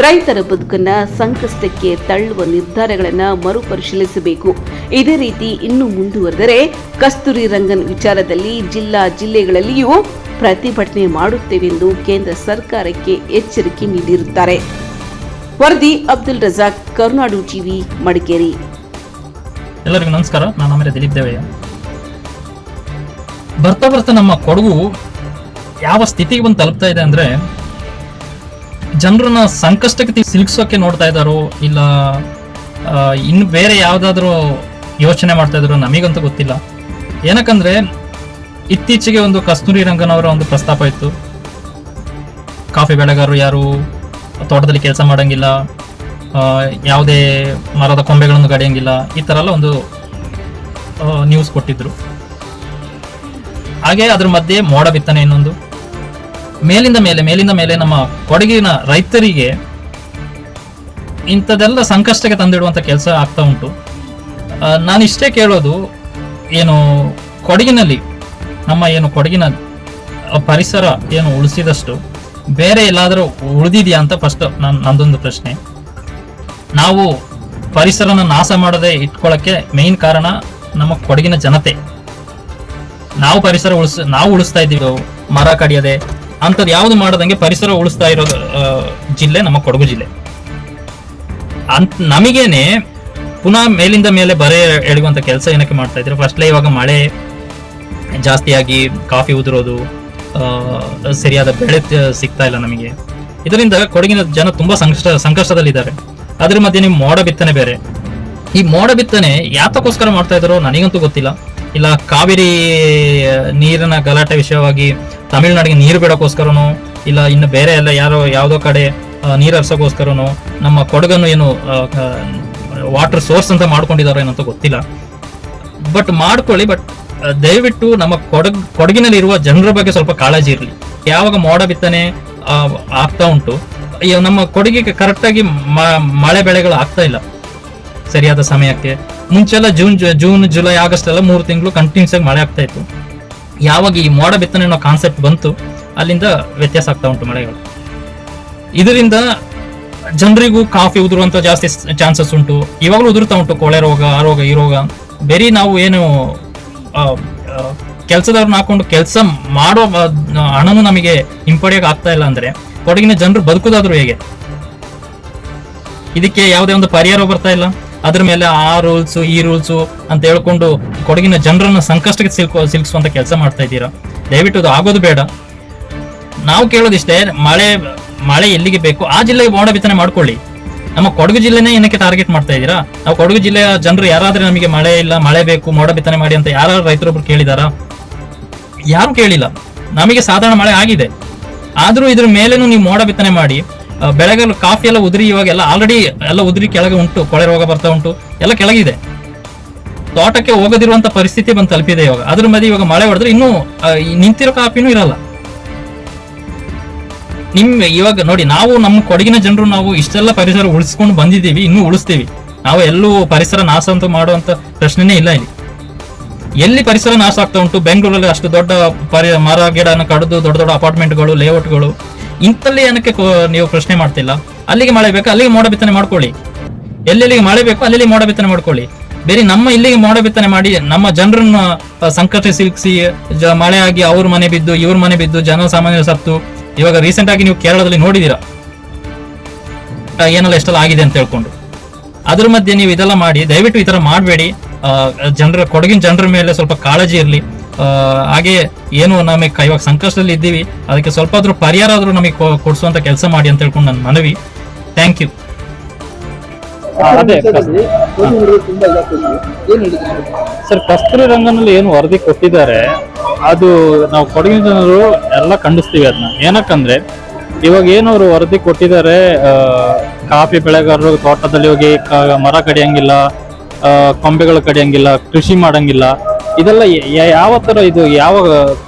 ರೈತರ ಬದುಕನ್ನ ಸಂಕಷ್ಟಕ್ಕೆ ತಳ್ಳುವ ನಿರ್ಧಾರಗಳನ್ನು ಮರುಪರಿಶೀಲಿಸಬೇಕು. ಇದೇ ರೀತಿ ಇನ್ನು ಮುಂದುವರೆದರೆ ಕಸ್ತೂರಿ ರಂಗನ್ ವಿಚಾರದಲ್ಲಿ ಜಿಲ್ಲೆಗಳಲ್ಲಿಯೂ ಪ್ರತಿಭಟನೆ ಮಾಡುತ್ತೇವೆಂದು ಕೇಂದ್ರ ಸರ್ಕಾರಕ್ಕೆ ಎಚ್ಚರಿಕೆ ನೀಡಿರುತ್ತಾರೆ. ವರದಿ ಅಬ್ದುಲ್ ರಜಾಕ್, ಕರುನಾಡು ಟಿವಿ, ಮಡಿಕೇರಿ. ಎಲ್ಲರಿಗೂ ನಮಸ್ಕಾರ. ನಾನು ನಮೇರಾ ದಿಲೀಪ್ ದೇವಯ್ಯ. ಬರ್ತಾ ನಮ್ಮ ಕೊಡಗು ಯಾವ ಸ್ಥಿತಿಗೆ ಬಂದು ತಲುಪ್ತಾ ಇದೆ ಅಂದ್ರೆ, ಜನರನ್ನ ಸಂಕಷ್ಟಕ್ಕೆ ಸಿಲುಕಿಸೋಕೆ ನೋಡ್ತಾ ಇದ್ದಾರೋ ಇಲ್ಲ ಇನ್ನು ಬೇರೆ ಯಾವ್ದಾದ್ರು ಯೋಚನೆ ಮಾಡ್ತಾ ಇದ್ರು ನಮಗಂತೂ ಗೊತ್ತಿಲ್ಲ. ಏನಕ್ಕಂದ್ರೆ ಇತ್ತೀಚೆಗೆ ಒಂದು ಕಸ್ತೂರಿ ರಂಗನ್ ಅವರ ಒಂದು ಪ್ರಸ್ತಾಪ ಇತ್ತು. ಕಾಫಿ ಬೆಳೆಗಾರರು ಯಾರು ತೋಟದಲ್ಲಿ ಕೆಲಸ ಮಾಡಂಗಿಲ್ಲ, ಯಾವುದೇ ಮರದ ಕೊಂಬೆಗಳನ್ನು ಕಡಿಯಂಗಿಲ್ಲ, ಈ ತರ ಎಲ್ಲ ಒಂದು ನ್ಯೂಸ್ ಕೊಟ್ಟಿದ್ರು. ಹಾಗೆ ಅದ್ರ ಮಧ್ಯೆ ಮೋಡ ಬಿತ್ತನೆ ಇನ್ನೊಂದು. ಮೇಲಿಂದ ಮೇಲೆ ನಮ್ಮ ಕೊಡಗಿನ ರೈತರಿಗೆ ಇಂಥದೆಲ್ಲ ಸಂಕಷ್ಟಕ್ಕೆ ತಂದಿಡುವಂತ ಕೆಲಸ ಆಗ್ತಾ ಉಂಟು. ನಾನಿಷ್ಟೇ ಕೇಳೋದು, ಏನು ಕೊಡಗಿನಲ್ಲಿ ನಮ್ಮ ಕೊಡಗಿನ ಪರಿಸರ ಏನು ಉಳಿಸಿದಷ್ಟು ಬೇರೆ ಎಲ್ಲಾದರೂ ಉಳಿದಿದೆಯಾ ಅಂತ ಫಸ್ಟ್ ನಂದೊಂದು ಪ್ರಶ್ನೆ. ನಾವು ಪರಿಸರನ ನಾಶ ಮಾಡದೆ ಇಟ್ಕೊಳ್ಳಕ್ಕೆ ಮೇನ್ ಕಾರಣ ನಮ್ಮ ಕೊಡಗಿನ ಜನತೆ. ನಾವು ಪರಿಸರ ನಾವು ಉಳಿಸ್ತಾ ಇದ್ದೀವಿ, ಮರ ಕಡಿಯದೆ ಅಂಥದ್ದು ಯಾವುದು ಮಾಡದಂಗೆ ಪರಿಸರ ಉಳಿಸ್ತಾ ಇರೋ ಜಿಲ್ಲೆ ನಮ್ಮ ಕೊಡಗು ಜಿಲ್ಲೆ. ನಮಗೇನೆ ಪುನಃ ಮೇಲಿಂದ ಮೇಲೆ ಬರೆ ಎಳೆಯುವಂತ ಕೆಲಸ ಏನಕ್ಕೆ ಮಾಡ್ತಾ ಇದ್ರೆ, ಫಸ್ಟ್ಲೇ ಇವಾಗ ಮಳೆ ಜಾಸ್ತಿಯಾಗಿ ಕಾಫಿ ಉದುರೋದು, ಸರಿಯಾದ ಬೆಳೆ ಸಿಗ್ತಾ ಇಲ್ಲ ನಮಗೆ. ಇದರಿಂದ ಕೊಡಗಿನ ಜನ ತುಂಬಾ ಸಂಕಷ್ಟದಲ್ಲಿದ್ದಾರೆ. ಅದ್ರ ಮಧ್ಯೆ ನೀವು ಮೋಡ ಬಿತ್ತನೆ ಬೇರೆ. ಈ ಮೋಡ ಬಿತ್ತನೆ ಯಾತಕ್ಕೋಸ್ಕರ ಮಾಡ್ತಾ ಇದ್ದಾರೋ ನನಗಂತೂ ಗೊತ್ತಿಲ್ಲ. ಇಲ್ಲ ಕಾವೇರಿ ನೀರಿನ ಗಲಾಟೆ ವಿಷಯವಾಗಿ ತಮಿಳುನಾಡಿಗೆ ನೀರು ಬಿಡೋಕ್ಕೋಸ್ಕರನೋ, ಇಲ್ಲ ಇನ್ನು ಬೇರೆ ಎಲ್ಲ ಯಾವುದೋ ಕಡೆ ನೀರು ಹರಿಸೋಕ್ಕೋಸ್ಕರನೋ ನಮ್ಮ ಕೊಡಗನ್ನು ಏನು ವಾಟರ್ ಸೋರ್ಸ್ ಅಂತ ಮಾಡ್ಕೊಂಡಿದಾರೋ ಏನಂತ ಗೊತ್ತಿಲ್ಲ. ಬಟ್ ಮಾಡ್ಕೊಳ್ಳಿ, ಬಟ್ ದಯವಿಟ್ಟು ನಮ್ಮ ಕೊಡಗಿನಲ್ಲಿ ಇರುವ ಜನರ ಬಗ್ಗೆ ಸ್ವಲ್ಪ ಕಾಳಜಿ ಇರಲಿ. ಯಾವಾಗ ಮೋಡ ಬಿತ್ತನೆ ಆಗ್ತಾ ಉಂಟು, ನಮ್ಮ ಕೊಡಗಿಗೆ ಕರೆಕ್ಟಾಗಿ ಮಳೆ ಬೆಳೆಗಳು ಆಗ್ತಾ ಇಲ್ಲ ಸರಿಯಾದ ಸಮಯಕ್ಕೆ. ಮುಂಚೆಲ್ಲ ಜೂನ್ ಜುಲೈ ಆಗಸ್ಟ್ ಎಲ್ಲ 3 ತಿಂಗಳು ಕಂಟಿನ್ಯೂಸ್ ಆಗಿ ಮಳೆ ಆಗ್ತಾ ಇತ್ತು. ಯಾವಾಗ ಈ ಮೋಡ ಬಿತ್ತನೆ ಅನ್ನೋ ಕಾನ್ಸೆಪ್ಟ್ ಬಂತು, ಅಲ್ಲಿಂದ ವ್ಯತ್ಯಾಸ ಆಗ್ತಾ ಉಂಟು ಮಳೆಗಳು. ಇದರಿಂದ ಜನರಿಗೂ ಕಾಫಿ ಉದುರುವಂತ ಜಾಸ್ತಿ ಚಾನ್ಸಸ್ ಉಂಟು. ಇವಾಗಲೂ ಉದುರ್ತಾ ಉಂಟು ಕೊಳೆ ರೋಗ, ಆ ರೋಗ, ಈ ರೋಗ. ಬೇರೆ ನಾವು ಏನು ಕೆಲಸದವ್ರನ್ನ ಹಾಕೊಂಡು ಕೆಲಸ ಮಾಡೋ ಹಣನು ನಮಗೆ ಹಿಂಪಡೆಯೋಕೆ ಆಗ್ತಾ ಇಲ್ಲ ಅಂದ್ರೆ ಕೊಡಗಿನ ಜನರು ಬದುಕುದಾದ್ರು ಹೇಗೆ? ಇದಕ್ಕೆ ಯಾವುದೇ ಒಂದು ಪರಿಹಾರ ಬರ್ತಾ ಇಲ್ಲ. ಅದ್ರ ಮೇಲೆ ಆ ರೂಲ್ಸು ಈ ರೂಲ್ಸು ಅಂತ ಹೇಳ್ಕೊಂಡು ಕೊಡಗಿನ ಜನರನ್ನ ಸಂಕಷ್ಟಕ್ಕೆ ಸಿಲುಕಿಸುವಂತ ಕೆಲಸ ಮಾಡ್ತಾ ಇದ್ದೀರಾ. ದಯವಿಟ್ಟು ಅದು ಆಗೋದು ಬೇಡ. ನಾವು ಕೇಳೋದಿಷ್ಟೇ, ಮಳೆ ಎಲ್ಲಿಗೆ ಬೇಕು ಆ ಜಿಲ್ಲೆಗೆ ಮೋಡ ಬಿತ್ತನೆ ಮಾಡ್ಕೊಳ್ಳಿ. ನಮ್ಮ ಕೊಡಗು ಜಿಲ್ಲೆನೇ ಏನಕ್ಕೆ ಟಾರ್ಗೆಟ್ ಮಾಡ್ತಾ ಇದ್ದೀರಾ? ನಾವು ಕೊಡಗು ಜಿಲ್ಲೆಯ ಜನರು ಯಾರಾದ್ರೆ ನಮಗೆ ಮಳೆ ಇಲ್ಲ, ಮಳೆ ಬೇಕು, ಮೋಡ ಬಿತ್ತನೆ ಮಾಡಿ ಅಂತ ಯಾರು ರೈತರೊಬ್ರು ಕೇಳಿದಾರಾ? ಯಾರು ಕೇಳಿಲ್ಲ. ನಮಗೆ ಸಾಧಾರಣ ಮಳೆ ಆಗಿದೆ, ಆದ್ರೂ ಇದ್ರ ಮೇಲೇನು ನೀವು ಮೋಡ ಬಿತ್ತನೆ ಮಾಡಿ ಬೆಳೆಗಳು ಕಾಫಿ ಎಲ್ಲ ಉದುರಿ, ಇವಾಗೆಲ್ಲ ಆಲ್ರೆಡಿ ಎಲ್ಲ ಉದುರಿ ಕೆಳಗೆ ಉಂಟು, ಕೊಳೆ ರೋಗ ಬರ್ತಾ ಉಂಟು, ಎಲ್ಲ ಕೆಳಗಿದೆ. ತೋಟಕ್ಕೆ ಹೋಗದಿರುವಂತ ಪರಿಸ್ಥಿತಿ ಬಂದು ತಲುಪಿದೆ ಇವಾಗ. ಅದ್ರ ಮಧ್ಯೆ ಇವಾಗ ಮಳೆ ಹೊಡೆದ್ರೆ ಇನ್ನೂ ನಿಂತಿರೋ ಕಾಪಿನೂ ಇರಲ್ಲ. ಇವಾಗ ನೋಡಿ, ನಾವು ನಮ್ಮ ಕೊಡಗಿನ ಜನರು ನಾವು ಇಷ್ಟೆಲ್ಲ ಪರಿಸರ ಉಳಿಸ್ಕೊಂಡು ಬಂದಿದ್ದೀವಿ, ಇನ್ನೂ ಉಳಿಸ್ತೀವಿ. ನಾವು ಎಲ್ಲೂ ಪರಿಸರ ನಾಶ ಅಂತೂ ಮಾಡುವಂತ ಪ್ರಶ್ನೆನೇ ಇಲ್ಲ ಇಲ್ಲಿ. ಎಲ್ಲಿ ಪರಿಸರ ನಾಶ ಆಗ್ತಾ ಉಂಟು, ಬೆಂಗಳೂರಲ್ಲಿ ಅಷ್ಟು ದೊಡ್ಡ ಮರ ಗಿಡನ ಕಡಿದು ದೊಡ್ಡ ದೊಡ್ಡ ಅಪಾರ್ಟ್ಮೆಂಟ್ಗಳು, ಲೇಔಟ್ಗಳು, ಇಂಥಲ್ಲಿ ಏನಕ್ಕೆ ನೀವು ಪ್ರಶ್ನೆ ಮಾಡ್ತಿಲ್ಲ? ಅಲ್ಲಿಗೆ ಮಳೆ ಬೇಕು, ಅಲ್ಲಿಗೆ ಮೋಡ ಬಿತ್ತನೆ ಮಾಡ್ಕೊಳ್ಳಿ. ಎಲ್ಲೆಲ್ಲಿಗೆ ಮಳೆ ಬೇಕು ಅಲ್ಲಿ ಮೋಡ ಬಿತ್ತನೆ ಮಾಡ್ಕೊಳ್ಳಿ. ಬೇರೆ ನಮ್ಮ ಇಲ್ಲಿಗೆ ಮೋಡ ಬಿತ್ತನೆ ಮಾಡಿ ನಮ್ಮ ಜನರನ್ನ ಸಂಕಷ್ಟ ಸಿಲುಕಿಸಿ ಮಳೆ ಆಗಿ ಅವ್ರ ಮನೆ ಬಿದ್ದು ಇವ್ರ ಮನೆ ಬಿದ್ದು ಜನಸಾಮಾನ್ಯರು ಸತ್ತು. ಇವಾಗ ರೀಸೆಂಟ್ ಆಗಿ ನೀವು ಕೇರಳದಲ್ಲಿ ನೋಡಿದೀರಾ ಏನೆಲ್ಲ ಎಷ್ಟೆಲ್ಲ ಆಗಿದೆ ಅಂತ ಹೇಳ್ಕೊಂಡು. ಅದ್ರ ಮಧ್ಯೆ ನೀವು ಇದೆಲ್ಲ ಮಾಡಿ, ದಯವಿಟ್ಟು ಈ ತರ ಮಾಡಬೇಡಿ. ಕೊಡಗಿನ ಜನರ ಮೇಲೆ ಸ್ವಲ್ಪ ಕಾಳಜಿ ಇರಲಿ. ಹಾಗೆ ಏನು ನಮಗೆ ಇವಾಗ ಸಂಕಷ್ಟದಲ್ಲಿ ಇದ್ದೀವಿ, ಅದಕ್ಕೆ ಸ್ವಲ್ಪ ಆದ್ರೂ ಪರಿಹಾರ ಆದ್ರೂ ನಮಗೆ ಕೊಡಿಸುವಂತ ಕೆಲಸ ಮಾಡಿ ಅಂತ ಹೇಳ್ಕೊಂಡು ನನ್ನ ಮನವಿ. Thank you. ಅದೇ ಸರ್, ಕಸ್ತೂರಿ ರಂಗನಲ್ಲಿ ಏನು ವರದಿ ಕೊಟ್ಟಿದ್ದಾರೆ ಅದು ನಾವು ಕೊಡಗಿನ ಜನರು ಎಲ್ಲ ಖಂಡಿಸ್ತೀವಿ ಅದನ್ನ. ಏನಕ್ಕಂದ್ರೆ ಇವಾಗ ಏನು ಅವರು ವರದಿ ಕೊಟ್ಟಿದ್ದಾರೆ, ಕಾಫಿ ಬೆಳೆಗಾರರು ತೋಟದಲ್ಲಿ ಹೋಗಿ ಮರ ಕಡಿಯಂಗಿಲ್ಲ, ಕೊಂಬೆಗಳು ಕಡಿಯಂಗಿಲ್ಲ, ಕೃಷಿ ಮಾಡಂಗಿಲ್ಲ, ಇದೆಲ್ಲ ಯಾವ ತರ ಇದು ಯಾವ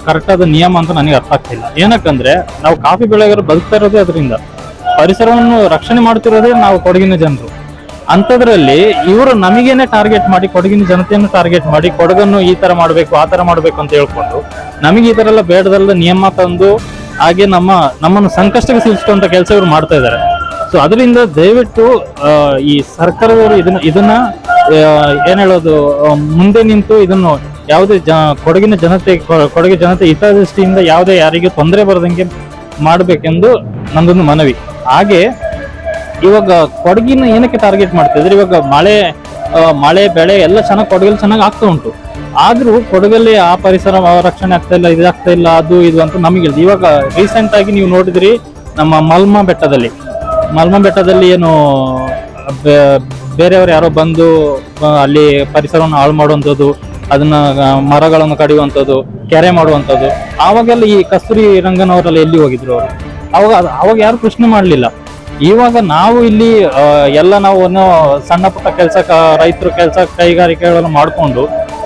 ಕರೆಕ್ಟ್ ಆದ ನಿಯಮ ಅಂತ ನನಗೆ ಅರ್ಥ ಆಗ್ತಿಲ್ಲ. ಏನಕ್ಕಂದ್ರೆ ನಾವು ಕಾಫಿ ಬೆಳೆಗಾರರು ಬದುಕ್ತಾ ಇರೋದೇ ಅದರಿಂದ, ಪರಿಸರವನ್ನು ರಕ್ಷಣೆ ಮಾಡ್ತಿರೋದೇ ನಾವು ಕೊಡಗಿನ ಜನರು. ಅಂಥದ್ರಲ್ಲಿ ಇವರು ನಮಗೇನೆ ಟಾರ್ಗೆಟ್ ಮಾಡಿ, ಕೊಡಗಿನ ಜನತೆಯನ್ನು ಟಾರ್ಗೆಟ್ ಮಾಡಿ, ಕೊಡಗನ್ನು ಈ ತರ ಮಾಡ್ಬೇಕು ಆ ತರ ಮಾಡ್ಬೇಕು ಅಂತ ಹೇಳ್ಕೊಂಡು ನಮಗೆ ಈ ತರ ಎಲ್ಲ ಬೇಡದಲ್ಲ ನಿಯಮ ತಂದು ಹಾಗೆ ನಮ್ಮನ್ನು ಸಂಕಷ್ಟಕ್ಕೆ ಸಿಲುಕಿಸುವಂತ ಕೆಲಸ ಇವರು ಮಾಡ್ತಾ ಇದ್ದಾರೆ. ಸೊ ಅದರಿಂದ ದಯವಿಟ್ಟು ಈ ಸರ್ಕಾರದವರು ಇದನ್ನ ಏನ್ ಹೇಳೋದು, ಮುಂದೆ ನಿಂತು ಇದನ್ನು ಯಾವುದೇ ಕೊಡಗಿನ ಜನತೆ ಹಿತದೃಷ್ಟಿಯಿಂದ ಯಾವುದೇ ಯಾರಿಗೆ ತೊಂದರೆ ಬರದಂಗೆ ಮಾಡ್ಬೇಕೆಂದು ನಂದೊಂದು ಮನವಿ. ಹಾಗೆ ಇವಾಗ ಕೊಡಗಿನ ಏನಕ್ಕೆ ಟಾರ್ಗೆಟ್ ಮಾಡ್ತಿದ್ರೆ, ಇವಾಗ ಮಳೆ ಬೆಳೆ ಎಲ್ಲ ಚೆನ್ನಾಗಿ ಕೊಡಗಲ್ಲಿ ಚೆನ್ನಾಗಿ ಆಗ್ತಾ ಉಂಟು. ಆದ್ರೂ ಕೊಡಗಲ್ಲಿ ಆ ಪರಿಸರ ರಕ್ಷಣೆ ಆಗ್ತಾ ಇಲ್ಲ, ಇದಾಗ್ತಾ ಇಲ್ಲ, ಅದು ಇದು ಅಂತ ನಮಗೆ. ಇವಾಗ ರೀಸೆಂಟ್ ಆಗಿ ನೀವು ನೋಡಿದ್ರಿ ನಮ್ಮ ಮಲ್ಮಾ ಬೆಟ್ಟದಲ್ಲಿ ಏನು ಬೇರೆಯವರು ಯಾರೋ ಬಂದು ಅಲ್ಲಿ ಪರಿಸರವನ್ನು ಹಾಳು ಮಾಡುವಂಥದ್ದು, ಅದನ್ನ ಮರಗಳನ್ನು ಕಡಿಯುವಂಥದ್ದು, ಕೆರೆ ಮಾಡುವಂಥದ್ದು. ಆವಾಗೆಲ್ಲ ಈ ಕಸ್ತೂರಿ ರಂಗನವರೆಲ್ಲ ಎಲ್ಲಿ ಹೋಗಿದ್ರು ಅವರು? ಅವಾಗ ಯಾರು ಪ್ರಶ್ನೆ ಮಾಡಲಿಲ್ಲ. ಇವಾಗ ನಾವು ಇಲ್ಲಿ ಎಲ್ಲ ನಾವು ಸಣ್ಣ ಪುಟ್ಟ ರೈತರ ಕೆಲಸ ಕೈಗಾರಿಕೆಗಳನ್ನು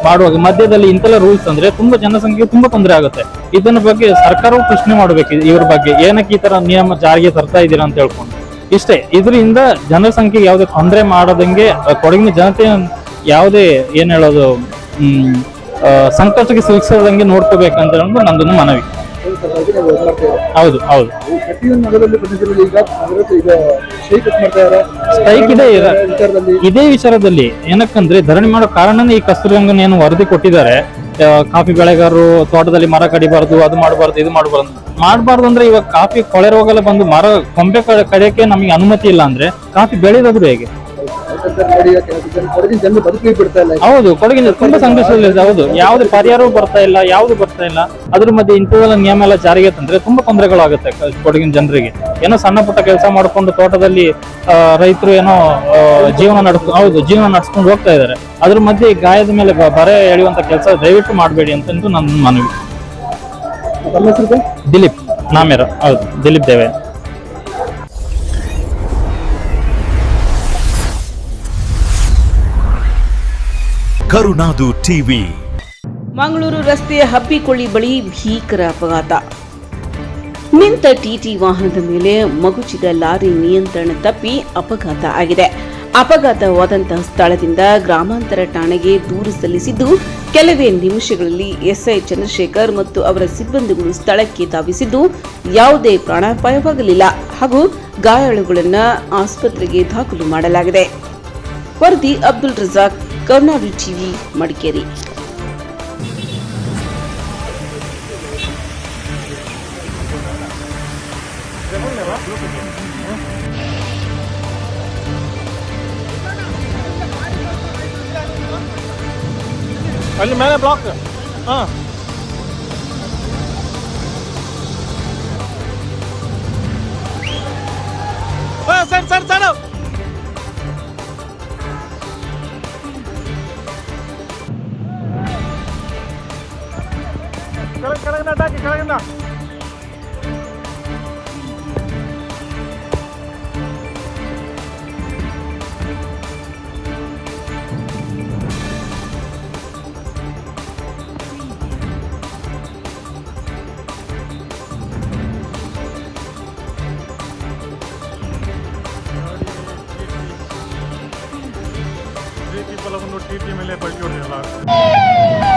ಮಾಡುವಾಗ ಮಧ್ಯದಲ್ಲಿ ಇಂತೆಲ್ಲ ರೂಲ್ಸ್ ಅಂದ್ರೆ ತುಂಬಾ ಜನಸಂಖ್ಯೆ ತುಂಬಾ ತೊಂದರೆ ಆಗುತ್ತೆ. ಇದನ್ನ ಬಗ್ಗೆ ಸರ್ಕಾರವು ಪ್ರಶ್ನೆ ಮಾಡಬೇಕು, ಇವ್ರ ಬಗ್ಗೆ ಏನಕ್ಕೆ ಈ ತರ ನಿಯಮ ಜಾರಿಗೆ ತರ್ತಾ ಇದ್ದೀರಾ ಅಂತ ಹೇಳ್ಕೊಂಡು. ಇಷ್ಟೇ, ಇದರಿಂದ ಜನಸಂಖ್ಯೆಗೆ ಯಾವುದೇ ತೊಂದರೆ ಮಾಡದಂಗೆ ಕೊಡಗಿನ ಜನತೆ ಯಾವುದೇ ಏನ್ ಹೇಳೋದು ಸಂಕಷ್ಟಕ್ಕೆ ಸಿಲುಕಿಸದಂಗೆ ನೋಡ್ಕೋಬೇಕಂತ ಹೇಳೋದು ನಂದೊಂದು ಮನವಿ. ಹೌದು. ಸ್ಟ್ರೈಕ್ ಇದೆ ಇದೇ ವಿಚಾರದಲ್ಲಿ. ಏನಕ್ಕಂದ್ರೆ ಧರಣಿ ಮಾಡೋ ಕಾರಣನೇ ಈ ಕಸ್ತೂರಿ ರಂಗನ್ ಏನು ವರದಿ ಕೊಟ್ಟಿದ್ದಾರೆ, ಕಾಫಿ ಬೆಳೆಗಾರರು ತೋಟದಲ್ಲಿ ಮರ ಕಡಿಬಾರ್ದು, ಅದು ಮಾಡಬಾರ್ದು, ಇದು ಮಾಡಬಾರ್ದು ಅಂದ್ರೆ ಇವಾಗ ಕಾಫಿ ಕೊಳೆ ರೋಗೆಲ್ಲ ಬಂದು ಮರ ಕೊಂಬೆ ಕಡಿಯಕ್ಕೆ ನಮಗೆ ಅನುಮತಿ ಇಲ್ಲ ಅಂದ್ರೆ ಕಾಫಿ ಬೆಳೆಯೋದು ಹೇಗೆ? ಹೌದು, ಕೊಡಗಿನ ತುಂಬಾ ಸಂಕಷ್ಟದಲ್ಲಿದೆ. ಹೌದು, ಯಾವುದೇ ಪರಿಹಾರವೂ ಬರ್ತಾ ಇಲ್ಲ. ಅದ್ರ ಮಧ್ಯೆ ಇಂಥದೆಲ್ಲ ನಿಯಮ ಎಲ್ಲ ಜಾರಿಗೆ ತಂದ್ರೆ ತುಂಬಾ ತೊಂದರೆಗಳಾಗುತ್ತೆ ಕೊಡಗಿನ ಜನರಿಗೆ. ಏನೋ ಸಣ್ಣ ಪುಟ್ಟ ಕೆಲಸ ಮಾಡ್ಕೊಂಡು ತೋಟದಲ್ಲಿ ರೈತರು ಏನೋ ಜೀವನ ನಡೆಸ್ಕೊಂಡು ಹೋಗ್ತಾ ಇದ್ದಾರೆ. ಅದ್ರ ಮಧ್ಯೆ ಗಾಯದ ಮೇಲೆ ಬರೆ ಎಳೆಯುವಂತ ಕೆಲಸ ದಯವಿಟ್ಟು ಮಾಡಬೇಡಿ ಅಂತ ನನ್ನ ಮನವಿ. ದಿಲೀಪ್ ನಾಮೇರ. ಹೌದು, ದಿಲೀಪ್ ದೇವೆ. ಕರುನಾಡು ಟಿವಿ. ಮಂಗಳೂರು ರಸ್ತೆಯ ಹಬ್ಬಿಕೊಳ್ಳಿ ಬಳಿ ಭೀಕರ ಅಪಘಾತ. ನಿಂತ ಟಿಟಿ ವಾಹನದ ಮೇಲೆ ಮಗುಚಿದ ಲಾರಿ ನಿಯಂತ್ರಣ ತಪ್ಪಿ ಅಪಘಾತ ಆಗಿದೆ. ಅಪಘಾತವಾದಂತಹ ಸ್ಥಳದಿಂದ ಗ್ರಾಮಾಂತರ ಠಾಣೆಗೆ ದೂರು ಸಲ್ಲಿಸಿದ್ದು ಕೆಲವೇ ನಿಮಿಷಗಳಲ್ಲಿ ಎಸ್ಐ ಚಂದ್ರಶೇಖರ್ ಮತ್ತು ಅವರ ಸಿಬ್ಬಂದಿಗಳು ಸ್ಥಳಕ್ಕೆ ಧಾವಿಸಿದ್ದು ಯಾವುದೇ ಪ್ರಾಣಾಪಾಯವಾಗಲಿಲ್ಲ ಹಾಗೂ ಗಾಯಾಳುಗಳನ್ನು ಆಸ್ಪತ್ರೆಗೆ ದಾಖಲು ಮಾಡಲಾಗಿದೆ. ವರದಿ ಅಬ್ದುಲ್ ರಜಾಕ್, ಕರುನಾಡು ಟಿವಿ, ಮಡಿಕೇರಿ. ಅಲ್ಲಿ ಮೇಲೆ ಬ್ಲಾಕ್. ಸರ್ ಕೆಳಗಿಂದ ಒಂದ್ಸಲ ಒಂದು ಟಿ ಮೇಲೆ ಪಲ್ಟಿ ಹೊಡೆದಿಲ್ಲ